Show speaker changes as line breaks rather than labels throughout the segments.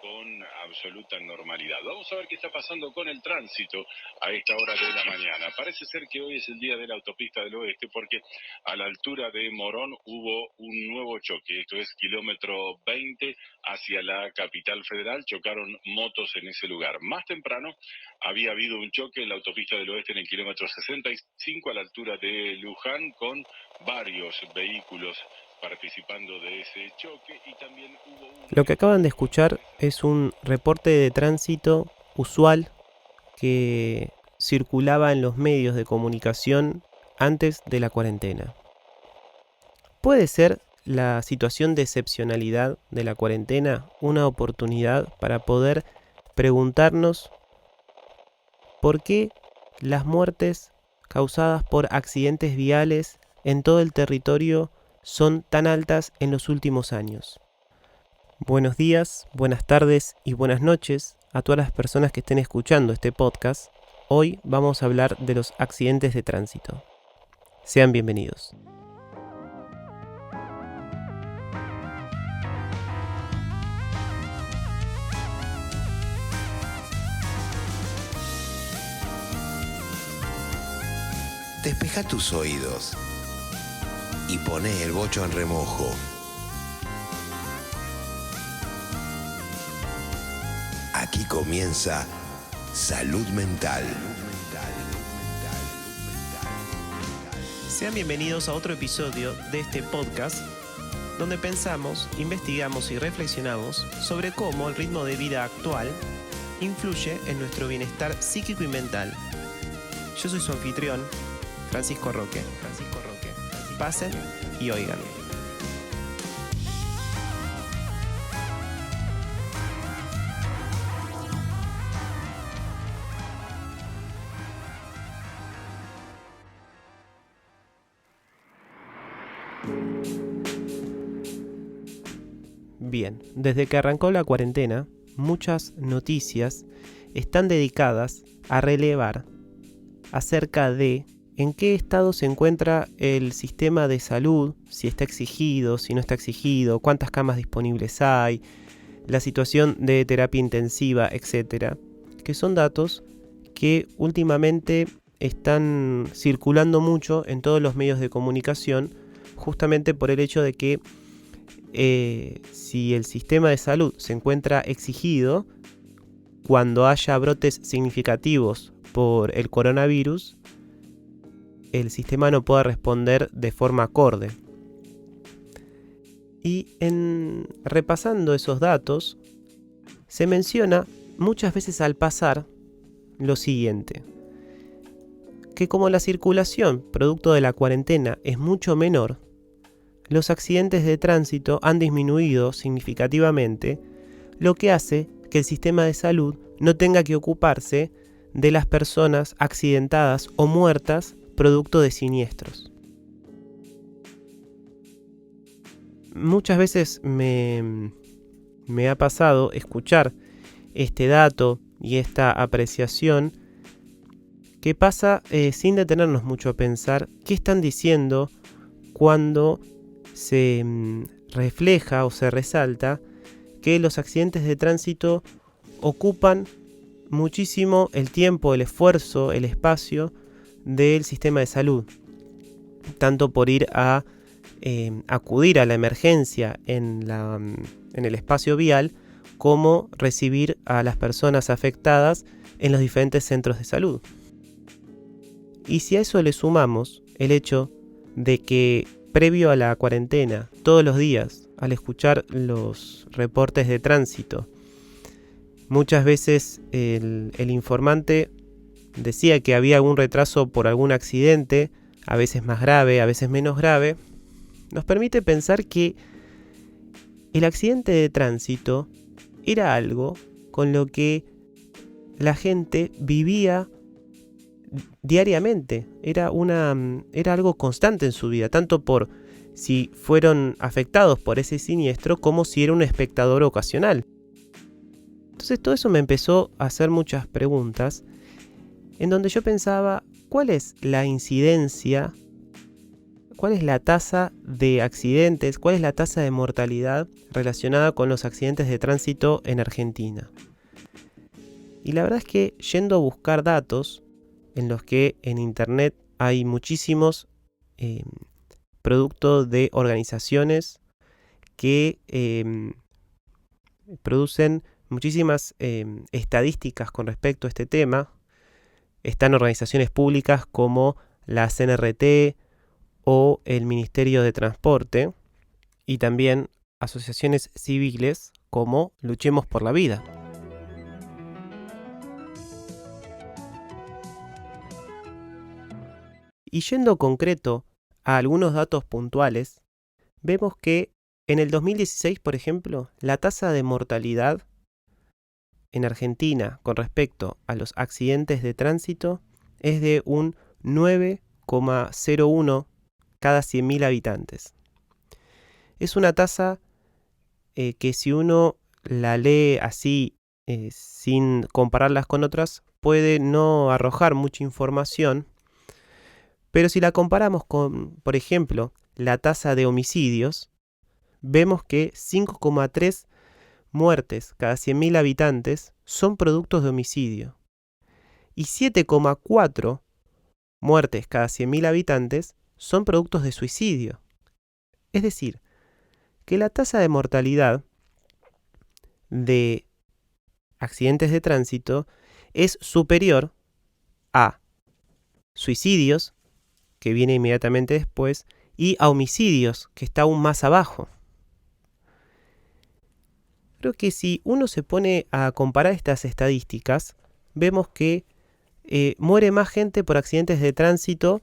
con absoluta normalidad. Vamos a ver qué está pasando con el tránsito a esta hora de la mañana. Parece ser que hoy es el día de la autopista del oeste porque a la altura de Morón hubo un nuevo choque. Esto es kilómetro 20 hacia la capital federal. Chocaron motos en ese lugar. Más temprano había habido un choque en la autopista del oeste en el kilómetro 65 a la altura de Luján con varios vehículos participando de ese choque y también hubo
Lo que acaban de escuchar es un reporte de tránsito usual que circulaba en los medios de comunicación antes de la cuarentena. ¿Puede ser la situación de excepcionalidad de la cuarentena una oportunidad para poder preguntarnos por qué las muertes causadas por accidentes viales en todo el territorio son tan altas en los últimos años? Buenos días, buenas tardes y buenas noches a todas las personas que estén escuchando este podcast. Hoy vamos a hablar de los accidentes de tránsito. Sean bienvenidos.
Despeja tus oídos y poné el bocho en remojo. Aquí comienza Salud Mental.
Sean bienvenidos a otro episodio de este podcast donde pensamos, investigamos y reflexionamos sobre cómo el ritmo de vida actual influye en nuestro bienestar psíquico y mental. Yo soy su anfitrión, Francisco Roque. Pasen y oigan. Bien, desde que arrancó la cuarentena, muchas noticias están dedicadas a relevar acerca de en qué estado se encuentra el sistema de salud, si está exigido, si no está exigido, cuántas camas disponibles hay, la situación de terapia intensiva, etc. Que son datos que últimamente están circulando mucho en todos los medios de comunicación, justamente por el hecho de que si el sistema de salud se encuentra exigido, cuando haya brotes significativos por el coronavirus, el sistema no pueda responder de forma acorde. Y repasando esos datos, se menciona muchas veces al pasar lo siguiente: que como la circulación producto de la cuarentena es mucho menor, los accidentes de tránsito han disminuido significativamente, lo que hace que el sistema de salud no tenga que ocuparse de las personas accidentadas o muertas producto de siniestros. Muchas veces me ha pasado escuchar este dato y esta apreciación que pasa sin detenernos mucho a pensar qué están diciendo cuando se refleja o se resalta que los accidentes de tránsito ocupan muchísimo el tiempo, el esfuerzo, el espacio del sistema de salud, tanto por ir a acudir a la emergencia en el espacio vial, como recibir a las personas afectadas en los diferentes centros de salud. Y si a eso le sumamos el hecho de que previo a la cuarentena, todos los días, al escuchar los reportes de tránsito, muchas veces el informante decía que había algún retraso por algún accidente, a veces más grave, a veces menos grave, nos permite pensar que el accidente de tránsito era algo con lo que la gente vivía diariamente, era algo constante en su vida, tanto por si fueron afectados por ese siniestro como si era un espectador ocasional. Entonces todo eso me empezó a hacer muchas preguntas, en donde yo pensaba, ¿cuál es la incidencia cuál es la tasa de accidentes, cuál es la tasa de mortalidad relacionada con los accidentes de tránsito en Argentina. Y la verdad es que yendo a buscar datos, en los que en internet hay muchísimos productos de organizaciones que producen muchísimas estadísticas con respecto a este tema. Están organizaciones públicas como la CNRT o el Ministerio de Transporte, y también asociaciones civiles como Luchemos por la Vida. Y yendo concreto a algunos datos puntuales, vemos que en el 2016, por ejemplo, la tasa de mortalidad en Argentina con respecto a los accidentes de tránsito es de un 9,01 cada 100.000 habitantes. Es una tasa que si uno la lee así, sin compararlas con otras, puede no arrojar mucha información, pero si la comparamos con, por ejemplo, la tasa de homicidios, vemos que 5,3 muertes cada 100.000 habitantes son productos de homicidio y 7,4 muertes cada 100.000 habitantes son productos de suicidio. Es decir, que la tasa de mortalidad de accidentes de tránsito es superior a suicidios, que viene inmediatamente después, y a homicidios, que está aún más abajo. Creo que si uno se pone a comparar estas estadísticas, vemos que muere más gente por accidentes de tránsito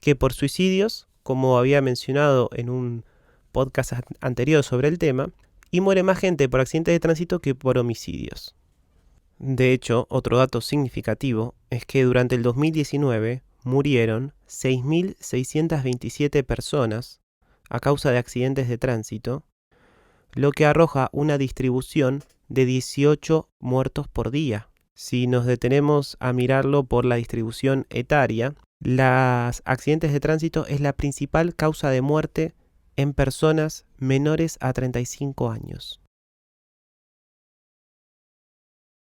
que por suicidios, como había mencionado en un podcast anterior sobre el tema, y muere más gente por accidentes de tránsito que por homicidios. De hecho, otro dato significativo es que durante el 2019 murieron 6.627 personas a causa de accidentes de tránsito, lo que arroja una distribución de 18 muertos por día. Si nos detenemos a mirarlo por la distribución etaria, los accidentes de tránsito es la principal causa de muerte en personas menores a 35 años.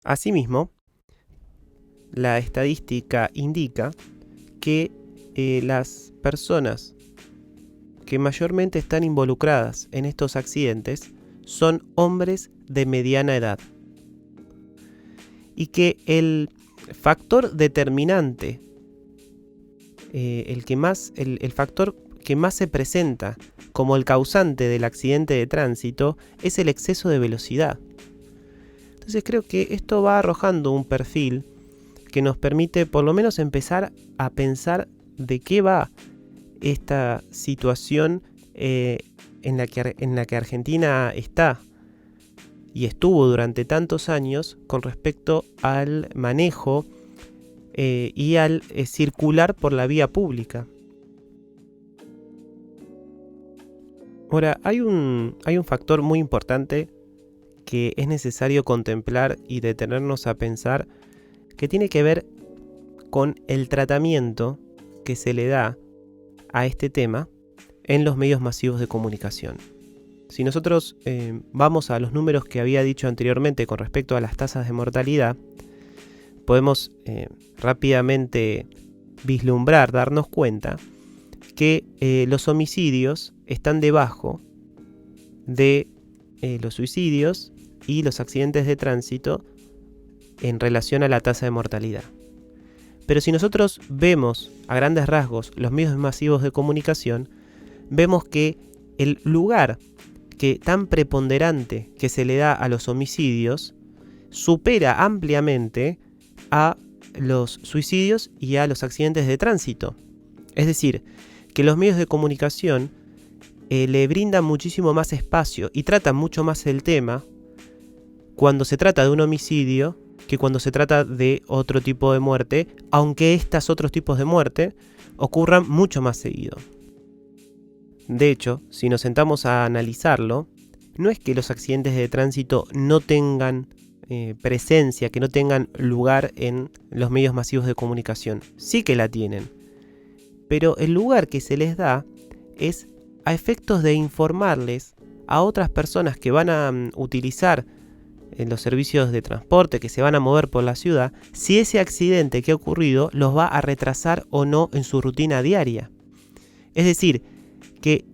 Asimismo, la estadística indica que las personas que mayormente están involucradas en estos accidentes son hombres de mediana edad, y que el factor determinante, el factor que más se presenta como el causante del accidente de tránsito es el exceso de velocidad. Entonces creo que esto va arrojando un perfil que nos permite por lo menos empezar a pensar de qué va esta situación en la que Argentina está y estuvo durante tantos años con respecto al manejo y al circular por la vía pública. Ahora, hay un factor muy importante que es necesario contemplar y detenernos a pensar, que tiene que ver con el tratamiento que se le da a este tema en los medios masivos de comunicación. Si nosotros vamos a los números que había dicho anteriormente con respecto a las tasas de mortalidad, podemos rápidamente vislumbrar, darnos cuenta que los homicidios están debajo de los suicidios y los accidentes de tránsito en relación a la tasa de mortalidad. Pero si nosotros vemos a grandes rasgos los medios masivos de comunicación, vemos que el lugar tan preponderante que se le da a los homicidios supera ampliamente a los suicidios y a los accidentes de tránsito. Es decir, que los medios de comunicación le brindan muchísimo más espacio y tratan mucho más el tema cuando se trata de un homicidio que cuando se trata de otro tipo de muerte, aunque estos otros tipos de muerte ocurran mucho más seguido. De hecho, si nos sentamos a analizarlo, no es que los accidentes de tránsito no tengan presencia, que no tengan lugar en los medios masivos de comunicación. Sí que la tienen. Pero el lugar que se les da es a efectos de informarles a otras personas que van a utilizar los servicios de transporte, que se van a mover por la ciudad, si ese accidente que ha ocurrido los va a retrasar o no en su rutina diaria. Es decir, que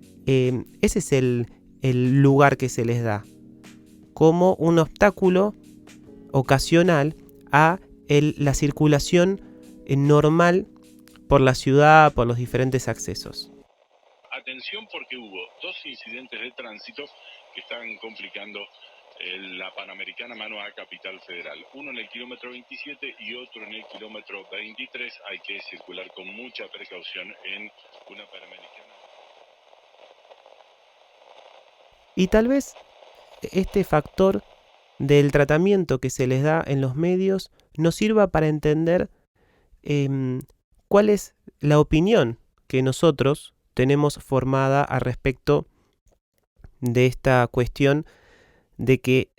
ese es el lugar que se les da como un obstáculo ocasional a la circulación normal por la ciudad, por los diferentes accesos.
Atención, porque hubo 2 incidentes de tránsito que están complicando la Panamericana mano a Capital Federal. Uno en el kilómetro 27 y otro en el kilómetro 23. Hay que circular con mucha precaución en una Panamericana.
Y tal vez este factor del tratamiento que se les da en los medios nos sirva para entender cuál es la opinión que nosotros tenemos formada al respecto de esta cuestión de que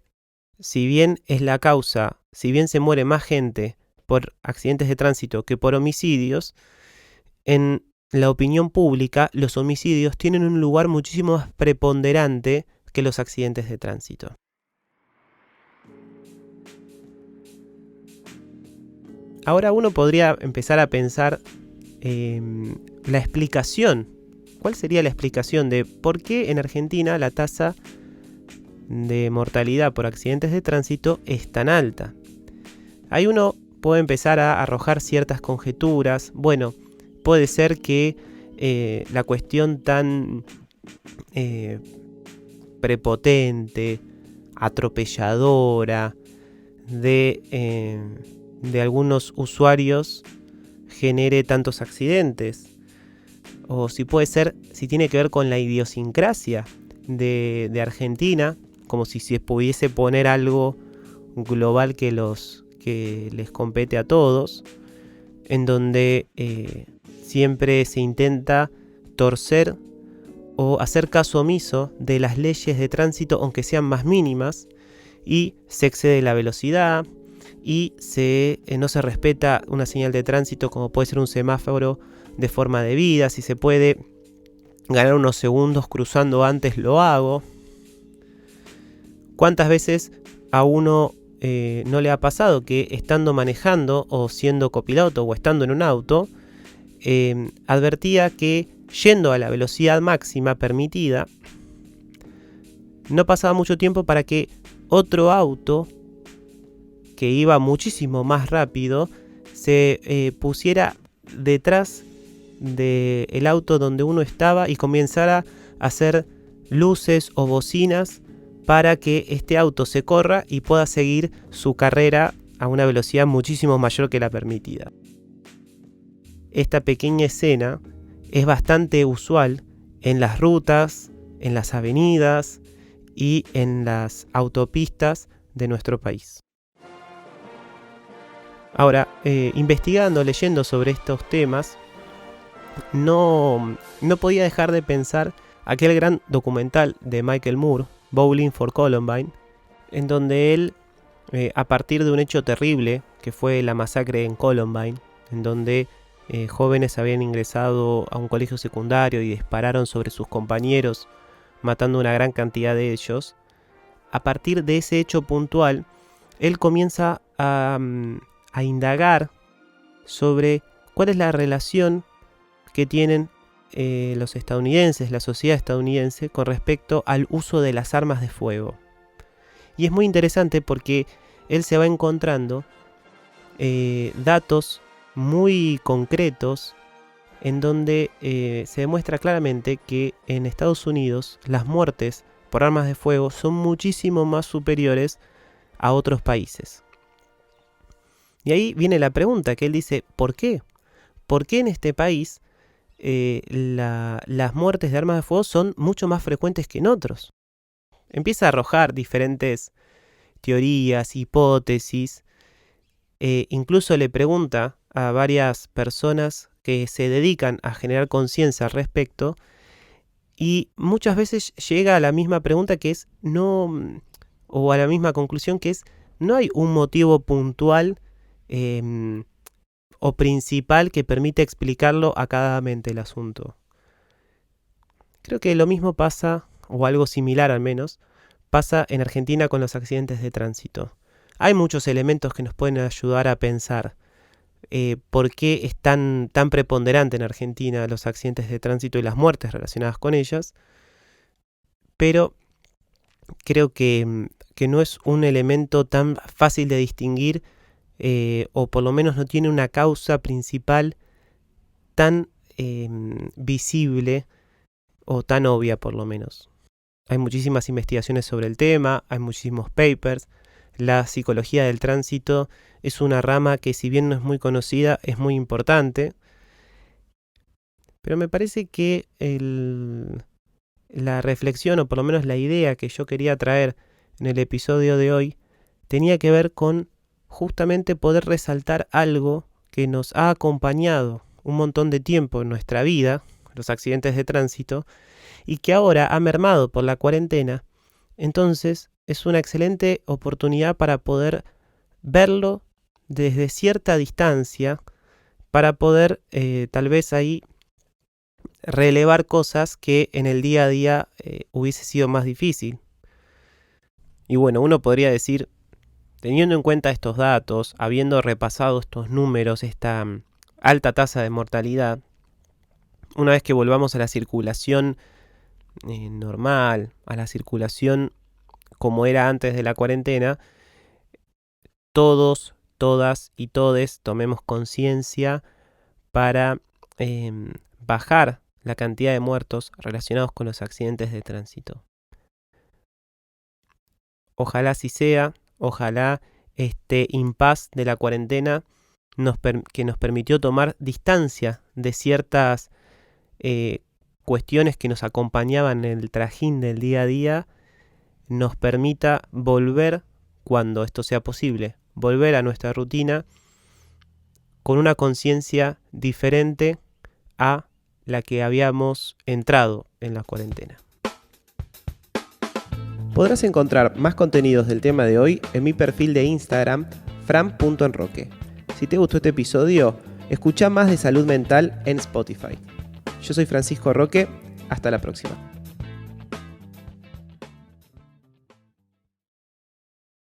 si bien es la causa, si bien se muere más gente por accidentes de tránsito que por homicidios, en la opinión pública los homicidios tienen un lugar muchísimo más preponderante que los accidentes de tránsito. Ahora uno podría empezar a pensar la explicación. ¿Cuál sería la explicación de por qué en Argentina la tasa de mortalidad por accidentes de tránsito es tan alta? Ahí uno puede empezar a arrojar ciertas conjeturas. Bueno, puede ser que la cuestión tan prepotente, atropelladora de algunos usuarios genere tantos accidentes. O si puede ser, si tiene que ver con la idiosincrasia de Argentina, como si se pudiese poner algo global que les compete a todos, en donde siempre se intenta torcer o hacer caso omiso de las leyes de tránsito, aunque sean más mínimas, y se excede la velocidad y no se respeta una señal de tránsito como puede ser un semáforo de forma debida. Si se puede ganar unos segundos cruzando antes, lo hago. ¿Cuántas veces a uno no le ha pasado que estando manejando o siendo copiloto o estando en un auto, advertía que yendo a la velocidad máxima permitida, no pasaba mucho tiempo para que otro auto que iba muchísimo más rápido se pusiera detrás del auto donde uno estaba y comenzara a hacer luces o bocinas para que este auto se corra y pueda seguir su carrera a una velocidad muchísimo mayor que la permitida. Esta pequeña escena es bastante usual en las rutas, en las avenidas y en las autopistas de nuestro país. Ahora, investigando, leyendo sobre estos temas, no podía dejar de pensar aquel gran documental de Michael Moore, Bowling for Columbine, en donde él, a partir de un hecho terrible que fue la masacre en Columbine, en donde jóvenes habían ingresado a un colegio secundario y dispararon sobre sus compañeros, matando una gran cantidad de ellos. A partir de ese hecho puntual, él comienza a indagar sobre cuál es la relación que tienen los estadounidenses, la sociedad estadounidense, con respecto al uso de las armas de fuego. Y es muy interesante porque él se va encontrando datos muy concretos en donde se demuestra claramente que en Estados Unidos las muertes por armas de fuego son muchísimo más superiores a otros países. Y ahí viene la pregunta que él dice, ¿por qué? ¿Por qué en este país las muertes de armas de fuego son mucho más frecuentes que en otros? Empieza a arrojar diferentes teorías, hipótesis, incluso le pregunta a varias personas que se dedican a generar conciencia al respecto y muchas veces llega a la misma pregunta que es o a la misma conclusión que es no hay un motivo puntual o principal que permite explicarlo acadamente el asunto. Creo que lo mismo pasa, o algo similar al menos, pasa en Argentina con los accidentes de tránsito. Hay muchos elementos que nos pueden ayudar a pensar por qué es tan preponderante en Argentina los accidentes de tránsito y las muertes relacionadas con ellas, pero creo que no es un elemento tan fácil de distinguir, o por lo menos no tiene una causa principal tan visible o tan obvia por lo menos. Hay muchísimas investigaciones sobre el tema, hay muchísimos papers. La psicología del tránsito es una rama que, si bien no es muy conocida, es muy importante. Pero me parece que la reflexión, o por lo menos la idea que yo quería traer en el episodio de hoy, tenía que ver con justamente poder resaltar algo que nos ha acompañado un montón de tiempo en nuestra vida, los accidentes de tránsito, y que ahora ha mermado por la cuarentena. Entonces es una excelente oportunidad para poder verlo desde cierta distancia, para poder tal vez ahí relevar cosas que en el día a día hubiese sido más difícil. Y bueno, uno podría decir, teniendo en cuenta estos datos, habiendo repasado estos números, esta alta tasa de mortalidad, una vez que volvamos a la circulación normal, a la circulación como era antes de la cuarentena, todos, todas y todes tomemos conciencia para bajar la cantidad de muertos relacionados con los accidentes de tránsito. Ojalá así sea, ojalá este impas de la cuarentena que nos permitió tomar distancia de ciertas cuestiones que nos acompañaban en el trajín del día a día, nos permita volver, cuando esto sea posible, volver a nuestra rutina con una conciencia diferente a la que habíamos entrado en la cuarentena. Podrás encontrar más contenidos del tema de hoy en mi perfil de Instagram, fran.enroque. Si te gustó este episodio, escucha más de salud mental en Spotify. Yo soy Francisco Roque, hasta la próxima.